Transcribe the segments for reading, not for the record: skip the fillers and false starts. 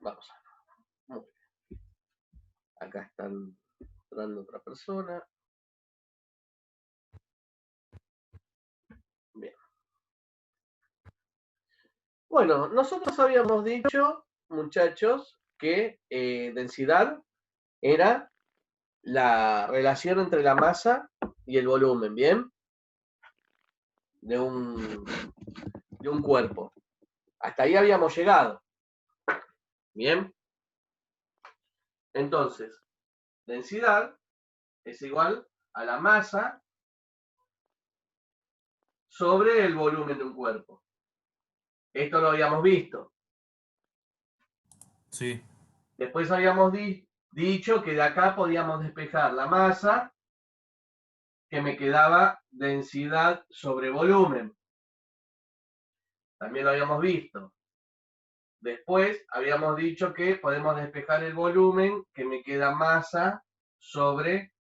Vamos a ver. Muy bien. Acá están entrando otra persona. Bien. Bueno, nosotros habíamos dicho, muchachos, que densidad era la relación entre la masa y el volumen, ¿bien? De un cuerpo. Hasta ahí habíamos llegado. ¿Bien? Entonces, densidad es igual a la masa sobre el volumen de un cuerpo. Esto lo habíamos visto. Sí. Después habíamos dicho que de acá podíamos despejar la masa, que me quedaba densidad sobre volumen. También lo habíamos visto. Después habíamos dicho que podemos despejar el volumen, que me queda masa sobre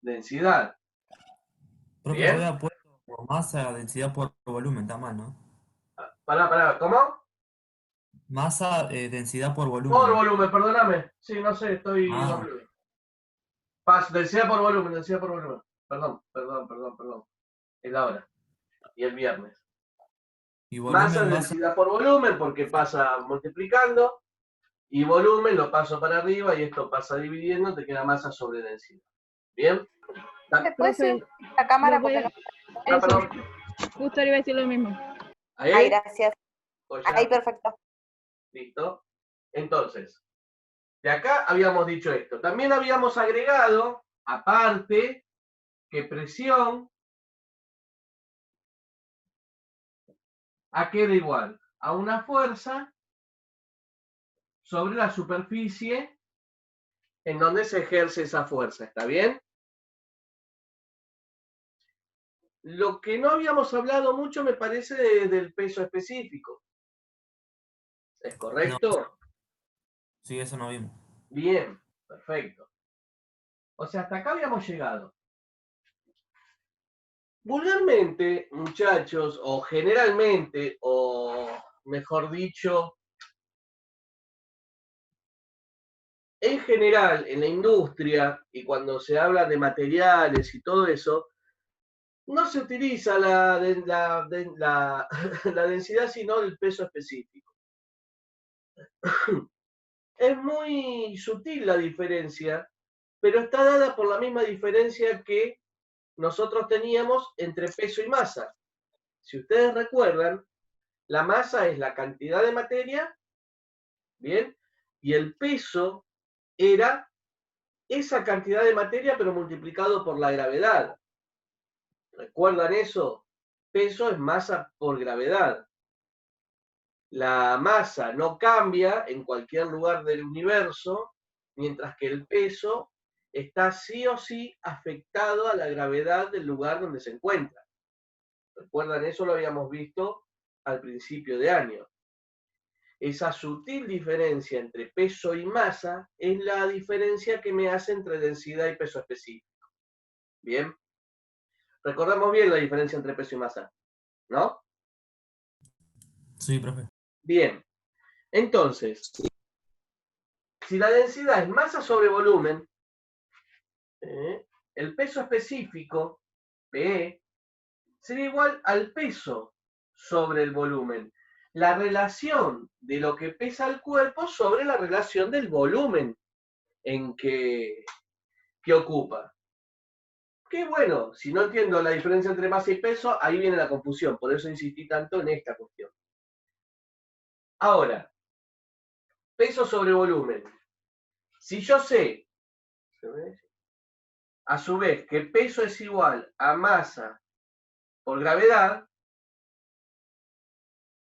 densidad. Profe, yo ¿Bien? había puesto por masa, densidad por volumen, está mal, ¿no? Pará, ¿cómo? Masa, densidad por Por volumen. volumen, perdóname. Sí, no sé, estoy... Ah, densidad por volumen, densidad por volumen. Perdón. Es la hora. Y el viernes. y Masa volumen, es masa. densidad por volumen porque pasa multiplicando. Y volumen lo paso para arriba y esto pasa dividiendo, te queda masa sobre densidad. ¿Bien? Después Profe, la cámara lo voy porque a... no. Eso, Perdón. justo le iba a decir lo mismo. Ay, ¿Ahí? gracias. ¿O ya? Ahí, perfecto. Listo. Entonces, de acá habíamos dicho esto. También habíamos agregado, aparte, que presión a queda igual a una fuerza sobre la superficie en donde se ejerce esa fuerza. ¿Está bien? Lo que no habíamos hablado mucho me parece del peso específico. ¿Es No, correcto? sí, eso no vimos. Bien, perfecto. O sea, hasta acá habíamos llegado. Vulgarmente, muchachos, o generalmente, o mejor dicho, en general, en la industria, y cuando se habla de materiales y todo eso, no se utiliza la densidad, sino el peso específico. Es muy sutil la diferencia, pero está dada por la misma diferencia que nosotros teníamos entre peso y masa. Si ustedes recuerdan, la masa es la cantidad de materia, ¿bien? Y el peso era esa cantidad de materia, pero multiplicado por la gravedad. ¿Recuerdan eso? Peso es masa por gravedad. La masa no cambia en cualquier lugar del universo, mientras que el peso está sí o sí afectado a la gravedad del lugar donde se encuentra. ¿Recuerdan? Eso lo habíamos visto al principio de año. Esa sutil diferencia entre peso y masa es la diferencia que me hace entre densidad y peso específico. ¿Bien? Recordamos bien la diferencia entre peso y masa, ¿no? Sí, profe. Bien. Entonces, si la densidad es masa sobre volumen, el peso específico, PE, sería igual al peso sobre el volumen. La relación de lo que pesa el cuerpo sobre la relación del volumen en que ocupa. Que bueno, si no entiendo la diferencia entre masa y peso, ahí viene la confusión. Por eso insistí tanto en esta cuestión. Ahora, peso sobre volumen. Si yo sé, a su vez, que peso es igual a masa por gravedad,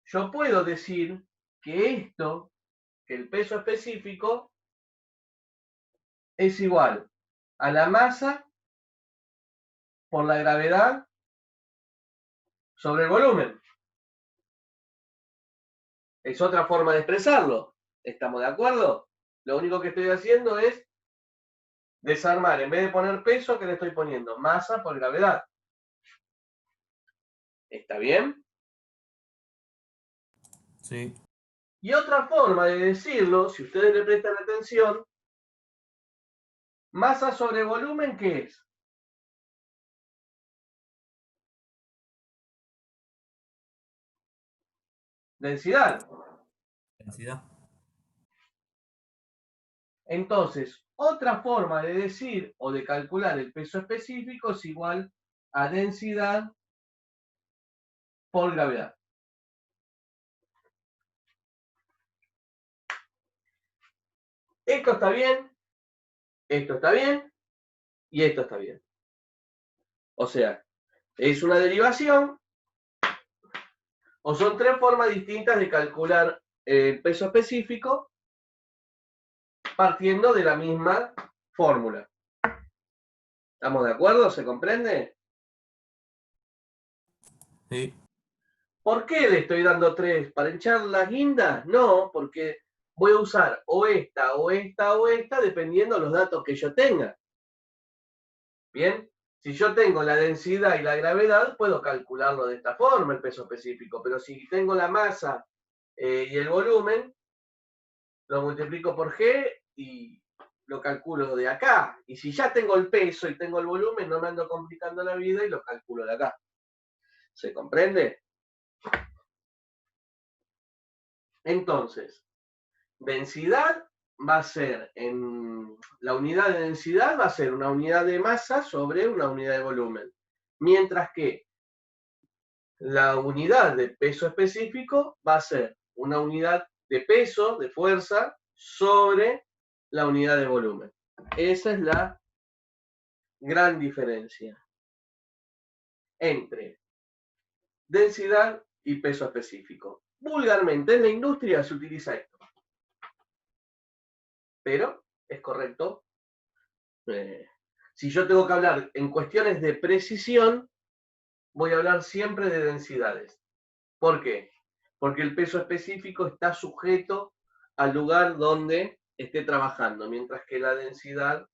yo puedo decir que esto, que el peso específico, es igual a la masa por la gravedad sobre el volumen. Es otra forma de expresarlo. ¿Estamos de acuerdo? Lo único que estoy haciendo es desarmar. En vez de poner peso, ¿qué le estoy poniendo? Masa por gravedad. ¿Está bien? Sí. Y otra forma de decirlo, si ustedes le prestan atención, masa sobre volumen, ¿qué es? Densidad. Densidad. Entonces, otra forma de decir o de calcular el peso específico es igual a densidad por gravedad. Esto está bien, esto está bien y esto está bien. O sea, es una derivación o son tres formas distintas de calcular el peso específico partiendo de la misma fórmula. ¿Estamos de acuerdo? ¿Se comprende? Sí. ¿Por qué le estoy dando tres? ¿Para hinchar las guindas? No, porque voy a usar o esta, o esta, o esta, dependiendo de los datos que yo tenga. Bien, si yo tengo la densidad y la gravedad, puedo calcularlo de esta forma, el peso específico, pero si tengo la masa y el volumen, lo multiplico por G y lo calculo de acá. Y si ya tengo el peso y tengo el volumen, no me ando complicando la vida y lo calculo de acá. ¿Se comprende? Entonces, densidad va a ser, la unidad de densidad va a ser una unidad de masa sobre una unidad de volumen. Mientras que la unidad de peso específico va a ser una unidad de peso, de fuerza, sobre la unidad de volumen. Esa es la gran diferencia entre densidad y peso específico. Vulgarmente en la industria se utiliza esto, pero es correcto. Si yo tengo que hablar en cuestiones de precisión, voy a hablar siempre de densidades. ¿Por qué? Porque el peso específico está sujeto al lugar donde esté trabajando, mientras que la densidad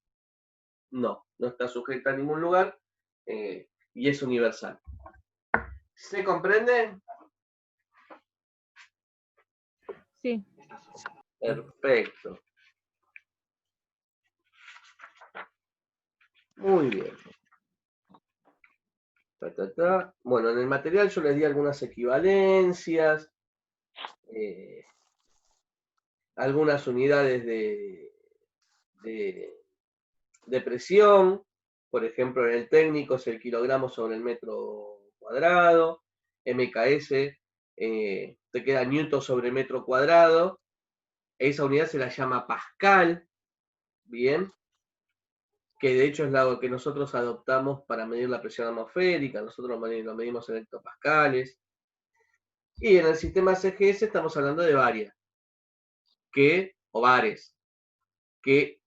no está sujeta a ningún lugar y es universal. ¿Se comprende? Sí. Perfecto. Muy bien. Bueno, en el material yo les di algunas equivalencias, algunas unidades de presión, por ejemplo, en el técnico es el kilogramo sobre el metro cuadrado, MKS te queda newton sobre metro cuadrado, esa unidad se la llama pascal, bien, que de hecho es la que nosotros adoptamos para medir la presión atmosférica, nosotros lo medimos en hectopascales, y en el sistema CGS estamos hablando de varias, o bares, que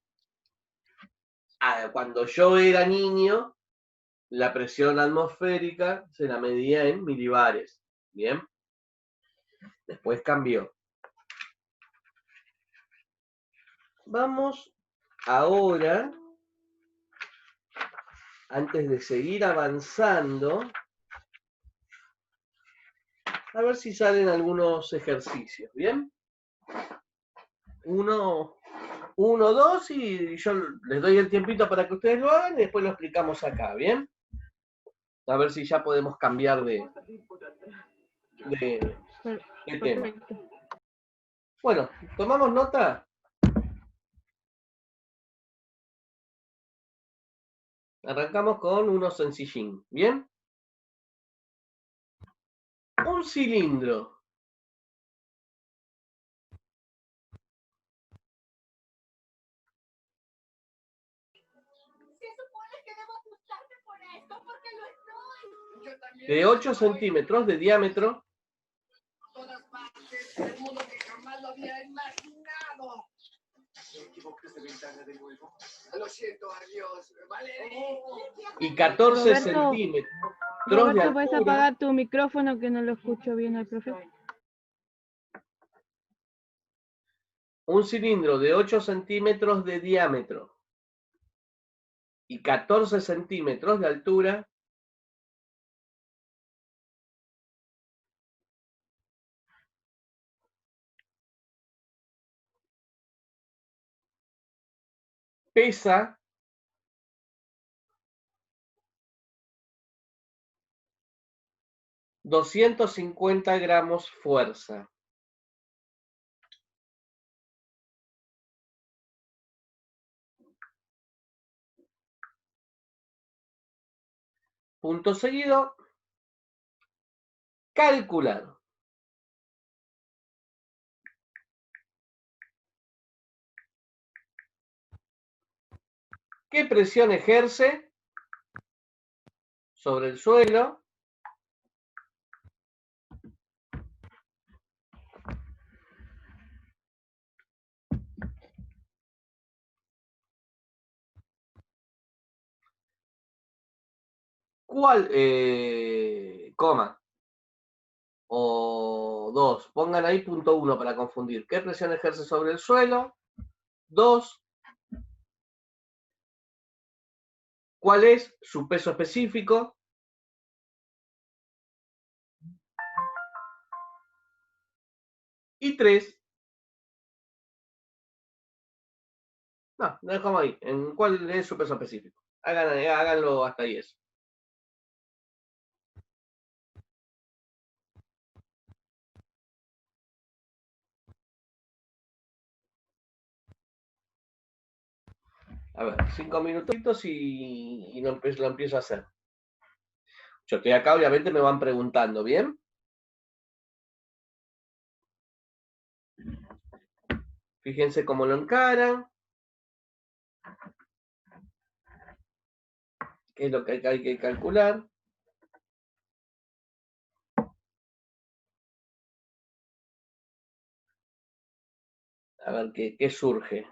cuando yo era niño, la presión atmosférica se la medía en milibares, ¿bien? Después cambió. Vamos ahora, antes de seguir avanzando, a ver si salen algunos ejercicios, ¿bien? Uno, dos, y yo les doy el tiempito para que ustedes lo hagan y después lo explicamos acá, ¿bien? A ver si ya podemos cambiar de tema. Perfecto. Bueno, ¿tomamos nota? Arrancamos con uno sencillín, ¿bien? Un cilindro. De 8 centímetros de diámetro. Y 14 centímetros Roberto, de altura. ¿puedes apagar tu micrófono que no lo escucho bien al profe? Un cilindro de 8 centímetros de diámetro y 14 centímetros de altura pesa 250 gramos fuerza. Punto seguido, calcular. ¿Qué presión ejerce sobre el suelo? ¿Cuál? Coma. O 2. Pongan ahí punto 1 para confundir. ¿Qué presión ejerce sobre el suelo? 2. ¿Cuál es su peso específico? Y 3. No, lo dejamos ahí. ¿En cuál es su peso específico? Háganlo hasta ahí eso. A ver, 5 minutitos y lo empiezo a hacer. Yo estoy acá, obviamente me van preguntando, ¿bien? Fíjense cómo lo encaran. ¿Qué es lo que hay que calcular? A ver qué surge.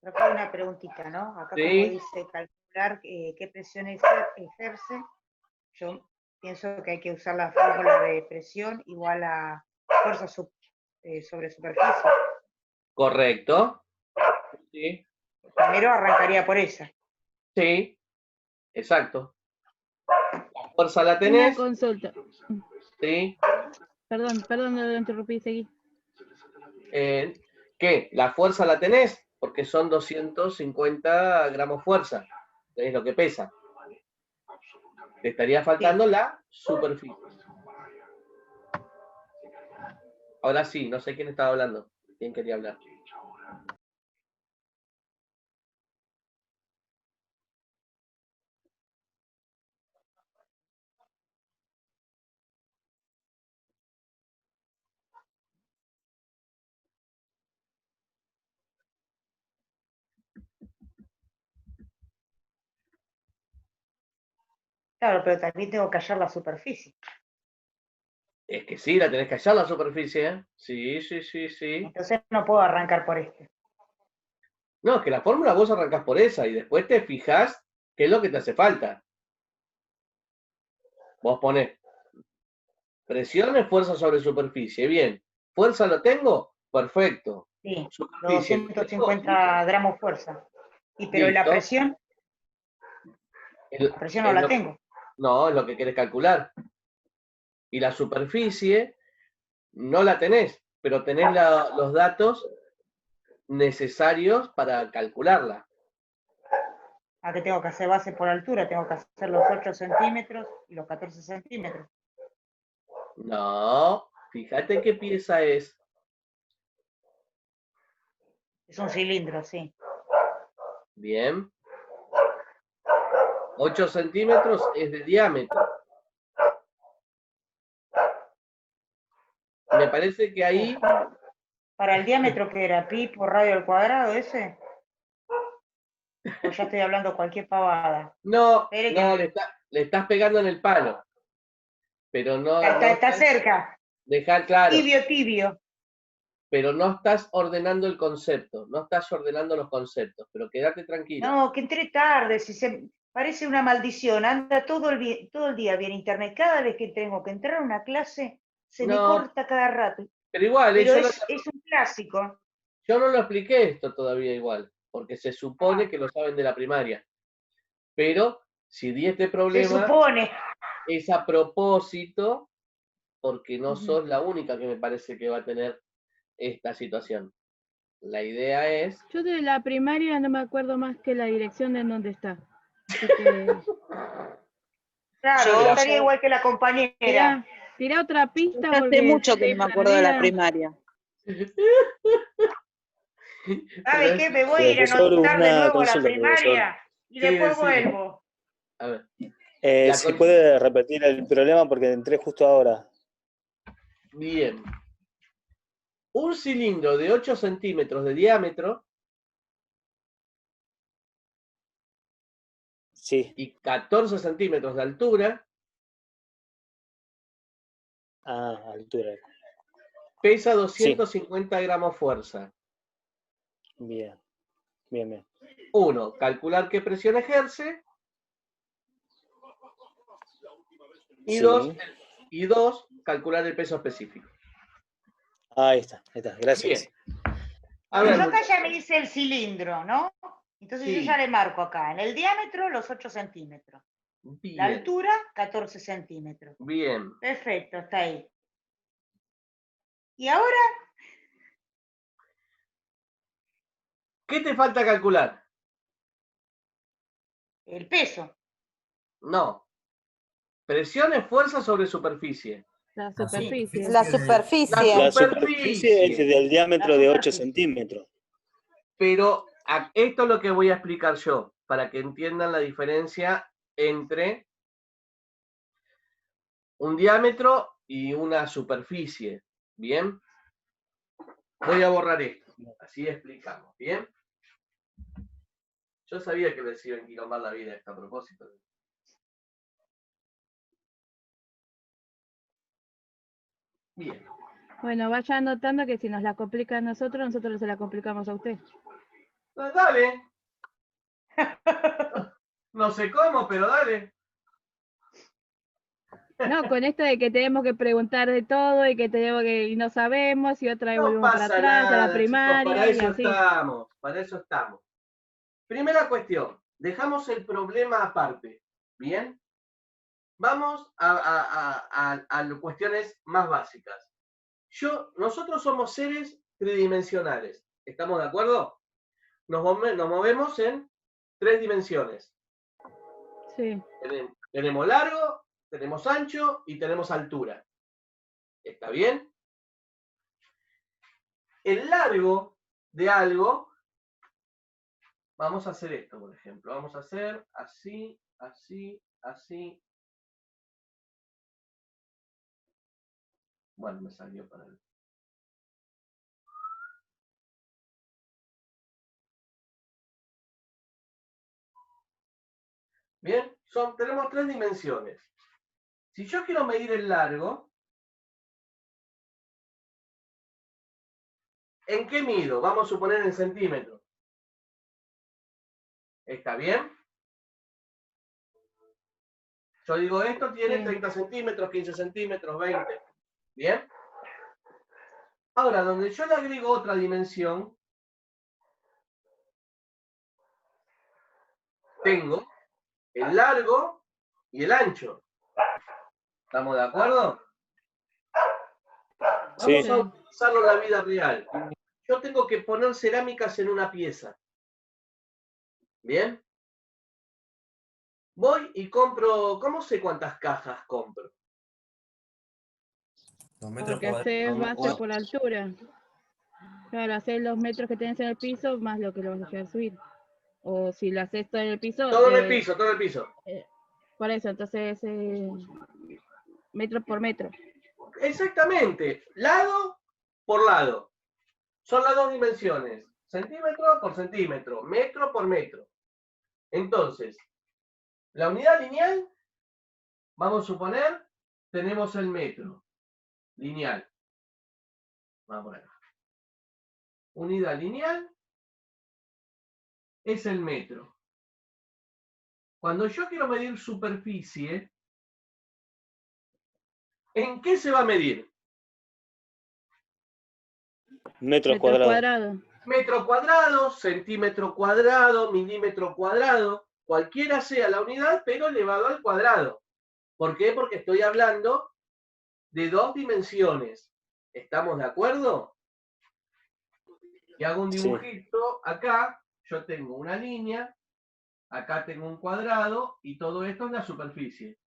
Acá hay una preguntita, ¿no? Acá Sí. como dice calcular qué presión ejerce, yo pienso que hay que usar la fórmula de presión igual a fuerza sobre superficie. Correcto. Sí. Primero arrancaría por esa. Sí. Exacto. La fuerza la Una tenés. consulta. Sí. Perdón, lo interrumpí, seguí. ¿Qué? La fuerza la tenés, porque son 250 gramos fuerza. Es lo que pesa. Te estaría faltando la superficie. Ahora sí, no sé quién estaba hablando. ¿Quién quería hablar? Claro, pero también tengo que hallar la superficie. Es que sí, la tenés que hallar la superficie, ¿eh? Sí, sí, sí, sí. Entonces no puedo arrancar por este. No, es que la fórmula vos arrancás por esa y después te fijás qué es lo que te hace falta. Vos ponés presión es fuerza sobre superficie. Bien. ¿Fuerza lo tengo? Perfecto. Sí, los Superficie. 250 gramos fuerza. Pero la Listo. presión no la tengo. No, es lo que querés calcular. Y la superficie no la tenés, pero tenés los datos necesarios para calcularla. ¿A qué tengo que hacer base por altura? Tengo que hacer los 8 centímetros y los 14 centímetros. No, fíjate qué pieza es. Es un cilindro, sí. Bien. 8 centímetros es de diámetro. Me parece que ahí... Para el diámetro que era pi por radio al cuadrado, ese. O ya estoy hablando cualquier pavada. No, Espere no, que le estás pegando en el palo. Pero no... está cerca. Dejar claro. Tibio. Pero no estás ordenando el concepto, no estás ordenando los conceptos, pero quédate tranquila. No, que entré tarde, parece una maldición. Anda todo el día bien internet. Cada vez que tengo que entrar a una clase, se me corta cada rato. Pero igual, Pero es un clásico. Yo no lo expliqué esto todavía igual, porque se supone que lo saben de la primaria. Pero si di este Se problema supone. es a propósito, porque no Ujú. sos la única que me parece que va a tener esta situación. La idea es... Yo de la primaria no me acuerdo más que la dirección de en dónde está. Así que Claro, Yo yo ya- estaría igual que la compañera. tirá otra pista hace porque mucho que estoy no me acuerdo de la perdida. primaria. ¿Sabe Pero qué? Me voy a ir a Profesor, anotar de una nuevo a la consulta, profesor. primaria y Sí, después decime. vuelvo. A ver. La Si cons- puede repetir el problema porque entré justo ahora. Bien. Un cilindro de 8 centímetros de diámetro Sí. y 14 centímetros de altura Altura. pesa 250 gramos fuerza. Bien. Bien, bien. 1. Calcular qué presión ejerce. Y Sí. 2. Calcular el peso específico. Ahí está. Gracias. Bien. A Bueno, ver, yo acá muchachos. ya me hice el cilindro, ¿no? Entonces yo Sí. ya le marco acá. En el diámetro, los 8 centímetros. La Bien. altura, 14 centímetros. Bien. Perfecto, está ahí. ¿Y ahora? ¿Qué te falta calcular? El peso. No. Presión es fuerza sobre superficie. La La superficie. La La superficie. La superficie es superficie. del diámetro de 8 superficie. centímetros. Pero esto es lo que voy a explicar yo, para que entiendan la diferencia entre un diámetro y una superficie. ¿Bien? Voy a borrar esto. Así explicamos. ¿Bien? Yo sabía que les iba a enquilombar la vida esto a propósito. Bien. Bueno, vaya anotando que si nos la complica a nosotros se la complicamos a usted. Dale. No sé cómo, pero dale. No, con esto de que tenemos que preguntar de todo y que tenemos que y no sabemos y otra vez No volvemos para pasa atrás a la nada, chicos, primaria para y eso así. estamos, para eso estamos. Primera cuestión, dejamos el problema aparte, ¿bien? Vamos a cuestiones más básicas. Nosotros somos seres tridimensionales, ¿estamos de acuerdo? Nos movemos en 3 dimensiones. Sí. Tenemos largo, tenemos ancho y tenemos altura. ¿Está bien? El largo de algo, vamos a hacer esto, por ejemplo. Vamos a hacer así, así, así. Bueno, me salió para el... Bien, tenemos 3 dimensiones. Si yo quiero medir el largo, ¿en qué mido? Vamos a suponer en centímetros. ¿Está bien? Yo digo, esto tiene Sí. 30 centímetros, 15 centímetros, 20. ¿Bien? Ahora, donde yo le agrego otra dimensión, tengo el largo y el ancho. ¿Estamos de acuerdo? Sí. Vamos a usarlo en la vida real. Yo tengo que poner cerámicas en una pieza. ¿Bien? Voy y compro, ¿cómo sé cuántas cajas compro? Los metros Porque cuadrados. haces base por altura. Claro, haces los metros que tenés en el piso más lo que lo vas a llegar a subir. O si lo haces todo en el piso. Todo en el piso, todo en el piso. Por eso, entonces metro por metro. Exactamente. Lado por lado. Son las 2 dimensiones. Centímetro por centímetro. Metro por metro. Entonces, la unidad lineal, vamos a suponer, tenemos el metro. Lineal. Vamos por acá. Unidad lineal es el metro. Cuando yo quiero medir superficie, ¿en qué se va a medir? Metros cuadrados. Metro cuadrado, centímetro cuadrado, milímetro cuadrado, cualquiera sea la unidad, pero elevado al cuadrado. ¿Por qué? Porque estoy hablando de 2 dimensiones. ¿Estamos de acuerdo? Y hago un Sí. dibujito acá, yo tengo una línea, acá tengo un cuadrado, y todo esto es la superficie.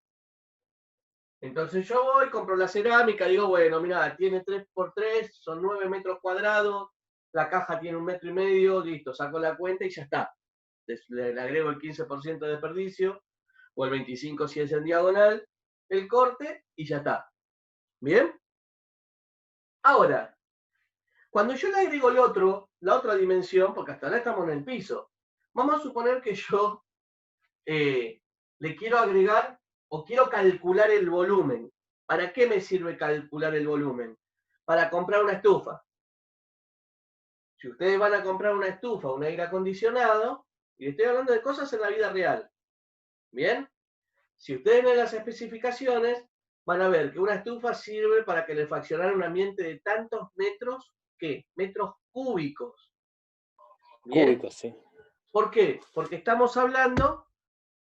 Entonces yo voy, compro la cerámica, digo, bueno, mira, tiene 3×3, son 9 metros cuadrados, la caja tiene 1,5 metros, listo, saco la cuenta y ya está. Le agrego el 15% de desperdicio, o el 25% si es en diagonal, el corte, y ya está. ¿Bien? Ahora, cuando yo le agrego la otra dimensión, porque hasta ahora estamos en el piso, vamos a suponer que yo le quiero agregar o quiero calcular el volumen. ¿Para qué me sirve calcular el volumen? Para comprar una estufa. Si ustedes van a comprar una estufa, un aire acondicionado, y estoy hablando de cosas en la vida real, ¿bien? Si ustedes ven las especificaciones, van a ver que una estufa sirve para calefaccionar un ambiente de tantos metros, ¿qué? Metros cúbicos. ¿Bien? Cúbicos, sí. ¿Por qué? Porque estamos hablando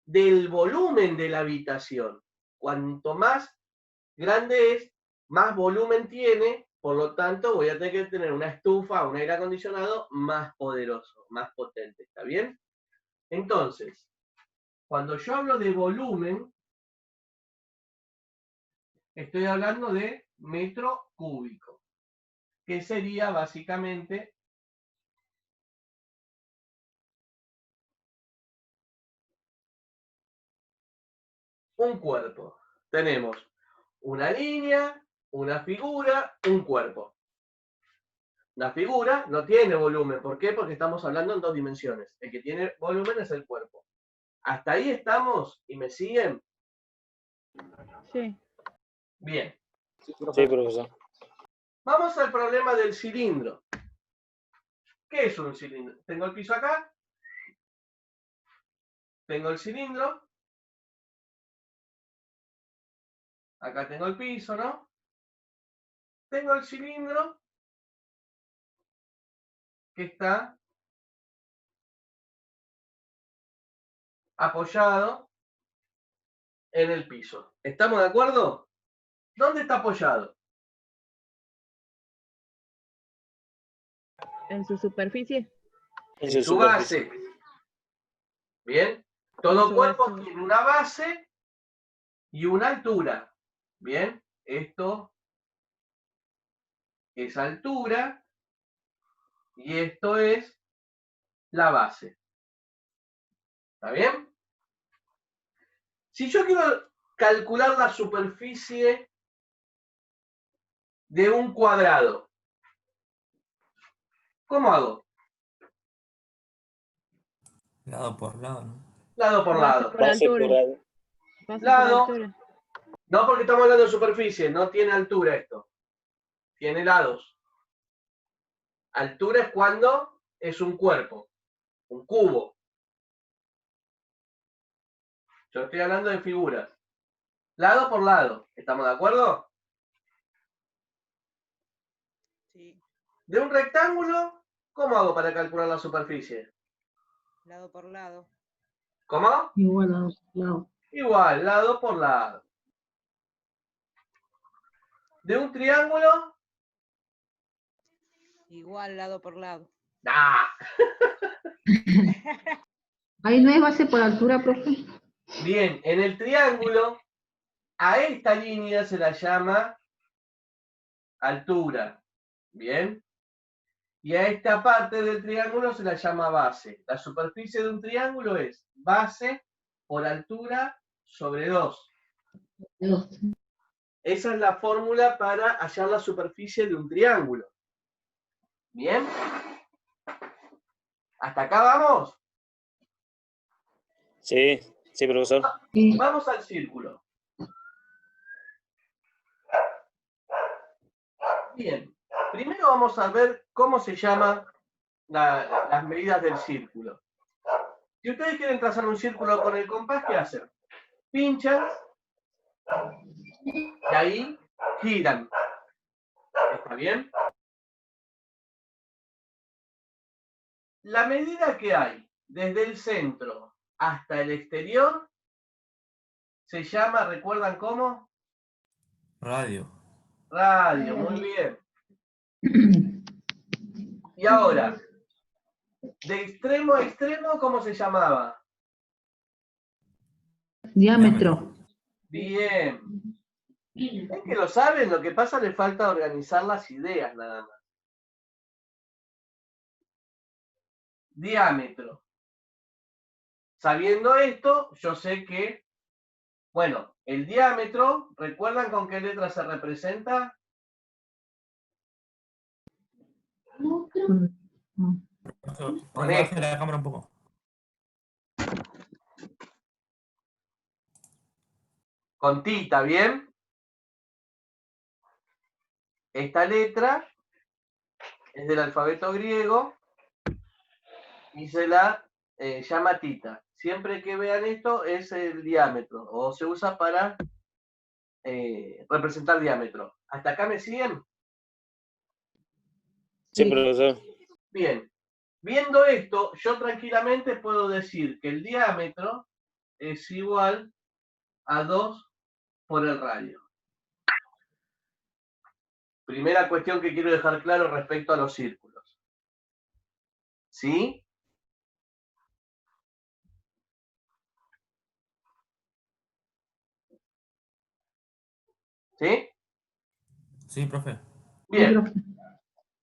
del volumen de la habitación. Cuanto más grande es, más volumen tiene, por lo tanto voy a tener que tener una estufa, un aire acondicionado más poderoso, más potente, ¿está bien? Entonces, cuando yo hablo de volumen, estoy hablando de metro cúbico, que sería básicamente un cuerpo. Tenemos una línea, una figura, un cuerpo. La figura no tiene volumen. ¿Por qué? Porque estamos hablando en 2 dimensiones. El que tiene volumen es el cuerpo. ¿Hasta ahí estamos? ¿Y me siguen? Sí. Bien. Sí, profesor. Vamos al problema del cilindro. ¿Qué es un cilindro? Tengo el piso acá. Tengo el cilindro. Acá tengo el piso, ¿no? Tengo el cilindro que está apoyado en el piso. ¿Estamos de acuerdo? ¿Dónde está apoyado? En su superficie. En su base. Bien. Todo su cuerpo base. tiene una base y una altura. Bien. Esto es altura y esto es la base. ¿Está bien? Si yo quiero calcular la superficie de un cuadrado, ¿cómo hago? Lado por lado, ¿no? Lado por Base lado. por Base altura. por Base por Lado. altura. No, porque estamos hablando de superficie, no tiene altura esto. Tiene lados. Altura es cuando es un cuerpo, un cubo. Yo estoy hablando de figuras. Lado por lado. ¿Estamos de acuerdo? Sí, De un rectángulo, ¿cómo hago para calcular la superficie? lado por lado. ¿Cómo? Igual, lado. Igual, lado por lado. De un triángulo, Igual, lado por lado. ¡ah! Ahí no es base por altura, profe. Bien, en el triángulo, a esta línea se la llama altura. Bien. Y a esta parte del triángulo se la llama base. La superficie de un triángulo es base por altura sobre 2. Esa es la fórmula para hallar la superficie de un triángulo. ¿Bien? ¿Hasta acá vamos? Sí, sí, profesor. Sí. Vamos al círculo. Bien. Primero vamos a ver cómo se llaman las medidas del círculo. Si ustedes quieren trazar un círculo con el compás, ¿qué hacen? Pinchan y ahí giran. ¿Está bien? la medida que hay desde el centro hasta el exterior se llama, ¿recuerdan cómo? Radio. Radio, muy bien. Y ahora, de extremo a extremo, ¿cómo se llamaba? Diámetro. Bien. Es que lo saben, lo que pasa le falta organizar las ideas nada más. Diámetro. Sabiendo esto, yo sé que, bueno, el diámetro, ¿recuerdan con qué letra se representa? Profe, baje la cámara un poco. Con tita, ¿bien? Esta letra es del alfabeto griego y se la llama tita. Siempre que vean esto es el diámetro o se usa para representar diámetro. ¿Hasta acá me siguen? Sí, profesor. Bien. Viendo esto, yo tranquilamente puedo decir que el diámetro es igual a 2 por el radio. Primera cuestión que quiero dejar claro respecto a los círculos. ¿Sí? ¿Sí? Sí, profe. Bien.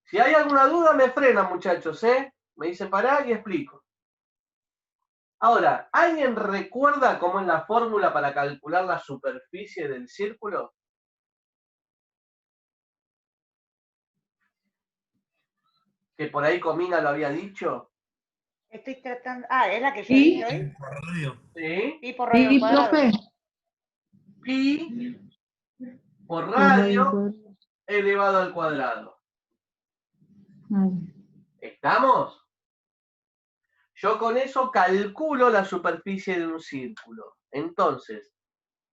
Si hay alguna duda, me frenan, muchachos, ¿eh? Me dicen pará y explico. Ahora, ¿alguien recuerda cómo es la fórmula para calcular la superficie del círculo? Que por ahí Comina lo había dicho. Estoy tratando. Ah, ¿es la que yo Sí. dije hoy? Por radio. ¿Sí? Pi por radio al Sí, cuadrado. profe. Pi por radio elevado al cuadrado. ¿Estamos? Yo con eso calculo la superficie de un círculo. Entonces,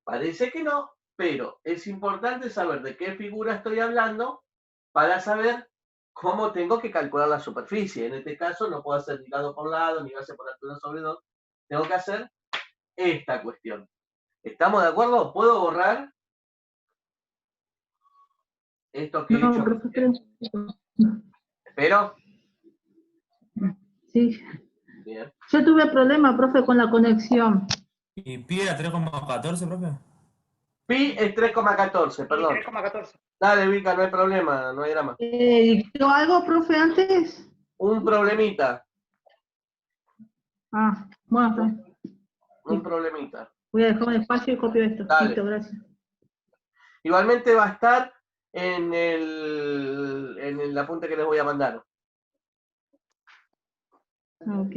parece que no, pero es importante saber de qué figura estoy hablando para saber cómo tengo que calcular la superficie. En este caso no puedo hacer ni lado por lado, ni base por altura sobre 2. Tengo que hacer esta cuestión. ¿Estamos de acuerdo? ¿Puedo borrar esto que he No, hecho? profe, espera. ¿Espero? Sí. Bien. Yo tuve problema, profe, con la conexión. ¿Y pi era 3,14, profe? Pi es 3,14, Sí, perdón. 3,14. Dale, Vika, no hay problema, no hay drama. ¿Dictó algo, profe, antes? Un problemita, Ah, bueno, está bien. un problemita. Voy a dejar un espacio y copio esto. Dale. Listo, gracias. Igualmente va a estar en el apunte que les voy a mandar. Ah, ok.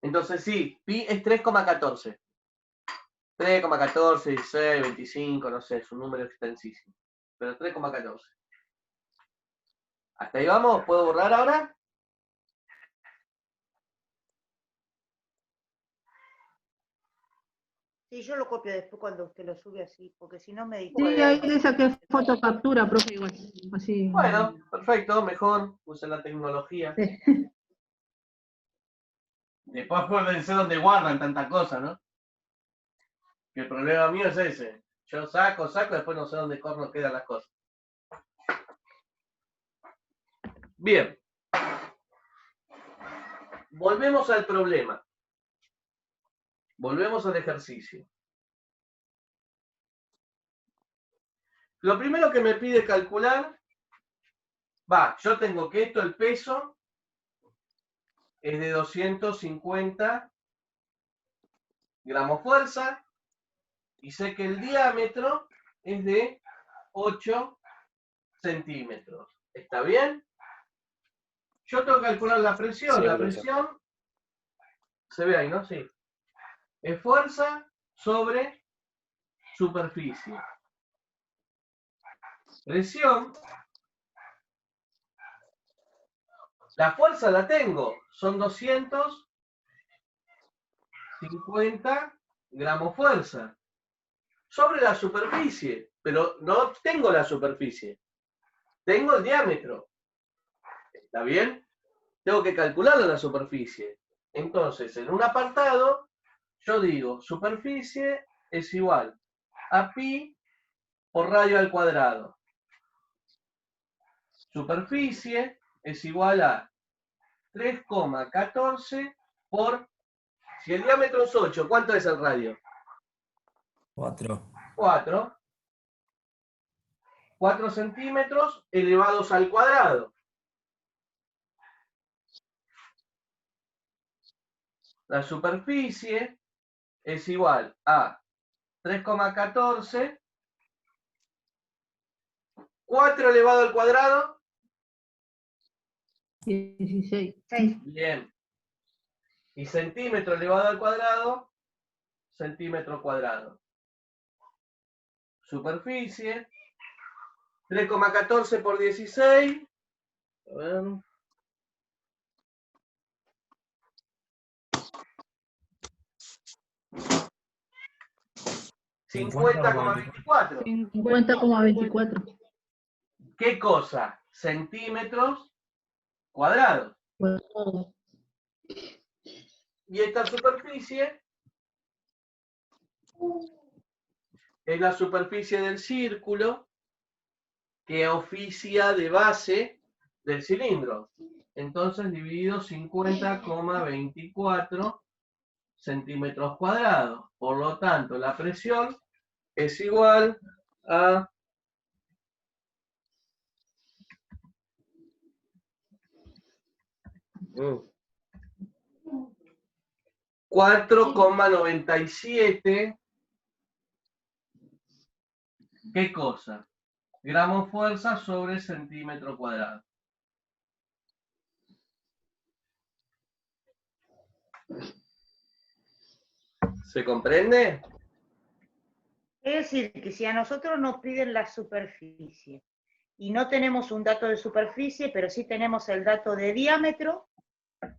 Entonces sí, pi es 3,14. 3,14, 16, 25, no sé, es un número extensísimo. Pero 3,14. ¿Hasta ahí vamos? ¿Puedo borrar ahora? Sí, yo lo copio después cuando usted lo sube así, porque si no me Sí, distrae. ahí le saqué fotocaptura, profe, igual. Así. Bueno, perfecto, mejor. Use la tecnología. Sí. Después acuérdense dónde guardan tanta cosa, ¿no? Que el problema mío es ese. Yo saco, después no sé dónde corno quedan las cosas. Bien. Volvemos al problema. Volvemos al ejercicio. Lo primero que me pide calcular, yo tengo que esto, el peso, es de 250 gramos fuerza, y sé que el diámetro es de 8 centímetros. ¿Está bien? Yo tengo que calcular la presión. Sí, La profesor. presión, se ve ahí, ¿no? Sí. Es fuerza sobre superficie. Presión. La fuerza la tengo. Son 250 gramos fuerza. Sobre la superficie. Pero no tengo la superficie. Tengo el diámetro. ¿Está bien? tengo que calcularla la superficie. Entonces, en un apartado, yo digo, superficie es igual a pi por radio al cuadrado. Superficie es igual a 3,14 por, si el diámetro es 8, ¿cuánto es el radio? 4. 4. 4 centímetros elevados al cuadrado. La superficie es igual a 3,14. 4 elevado al cuadrado. 16. 6. Bien. Y centímetro elevado al cuadrado, centímetro cuadrado. Superficie, 3,14 por 16. A ver. $50,24. 50,24. ¿Qué cosa? Centímetros cuadrados. Cuadrado. Y esta superficie es la superficie del círculo que oficia de base del cilindro. Entonces dividido 50,24 centímetros cuadrados. Por lo tanto, la presión es igual a 4,97. ¿Qué cosa? Gramos fuerza sobre centímetro cuadrado. ¿Se comprende? Es decir, que si a nosotros nos piden la superficie y no tenemos un dato de superficie, pero sí tenemos el dato de diámetro,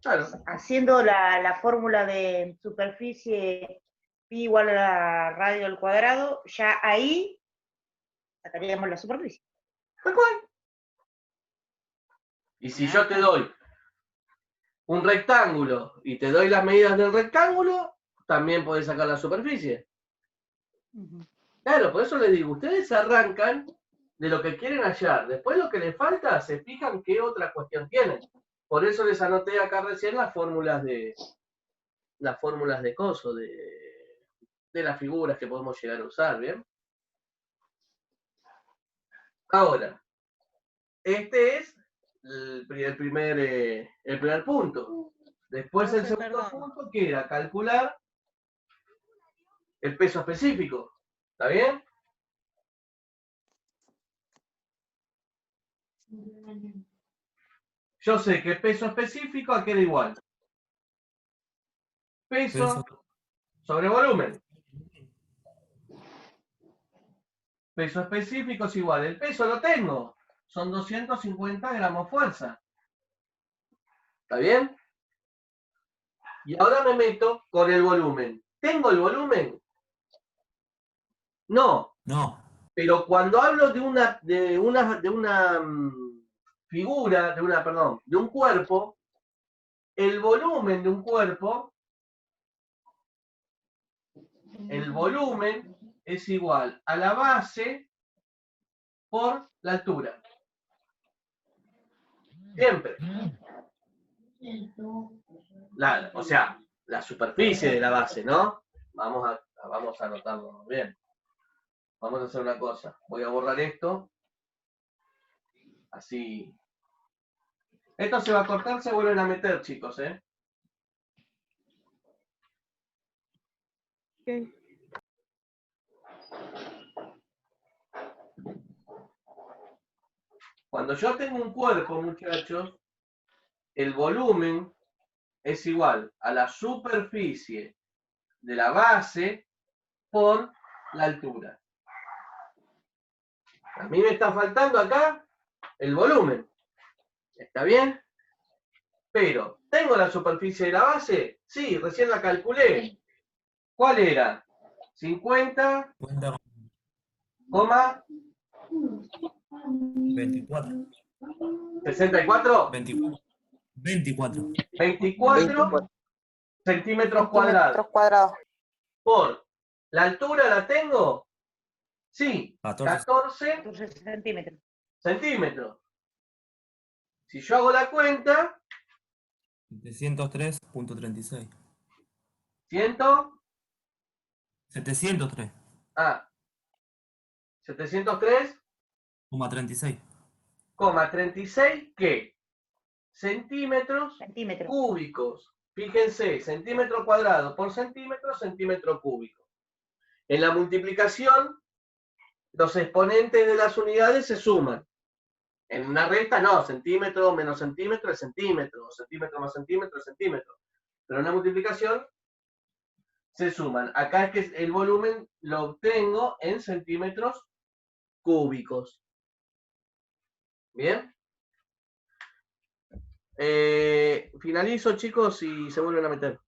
Claro. haciendo la fórmula de superficie pi igual a la radio al cuadrado, ya ahí sacaríamos la superficie. Tal cual. Y si yo te doy un rectángulo y te doy las medidas del rectángulo, también podés sacar la superficie. Claro, por eso les digo, ustedes arrancan de lo que quieren hallar. Después lo que les falta, se fijan qué otra cuestión tienen. Por eso les anoté acá recién las fórmulas de coso, de las figuras que podemos llegar a usar, ¿bien? Ahora, este es el primer punto. Después el segundo punto que era calcular el peso específico. ¿Está bien? Yo sé que peso específico queda igual. Peso sobre volumen. Peso específico es igual. El peso lo tengo. Son 250 gramos fuerza. ¿Está bien? Y ahora me meto con el volumen. ¿Tengo el volumen? No. No. Pero cuando hablo de una figura, de un cuerpo, el volumen de un cuerpo, el volumen es igual a la base por la altura. Siempre. O sea, la superficie de la base, ¿no? Vamos a anotarlo bien. Vamos a hacer una cosa. Voy a borrar esto. Así. Esto se va a cortar, se vuelven a meter, chicos, ¿eh? Ok. Cuando yo tengo un cuerpo, muchachos, el volumen es igual a la superficie de la base por la altura. A mí me está faltando acá el volumen. ¿Está bien? Pero, ¿tengo la superficie de la base? Sí, recién la calculé. ¿Cuál era? 50, 24. 64. 24. 24. 24 centímetros cuadrados. Metros cuadrados. Por la altura la tengo, sí, 14. 14 14 centímetros. centímetros. Si yo hago la cuenta, 703.36. 100, 703,36. 703,36, ¿qué? Centímetros Centímetros. cúbicos. Fíjense, centímetro cuadrado por centímetro, centímetro cúbico. En la multiplicación, los exponentes de las unidades se suman. En una resta no, centímetro menos centímetro es centímetro, o centímetro más centímetro es centímetro. Pero en la multiplicación se suman. Acá es que el volumen lo obtengo en centímetros cúbicos. ¿Bien? Finalizo, chicos, y se vuelven a meter.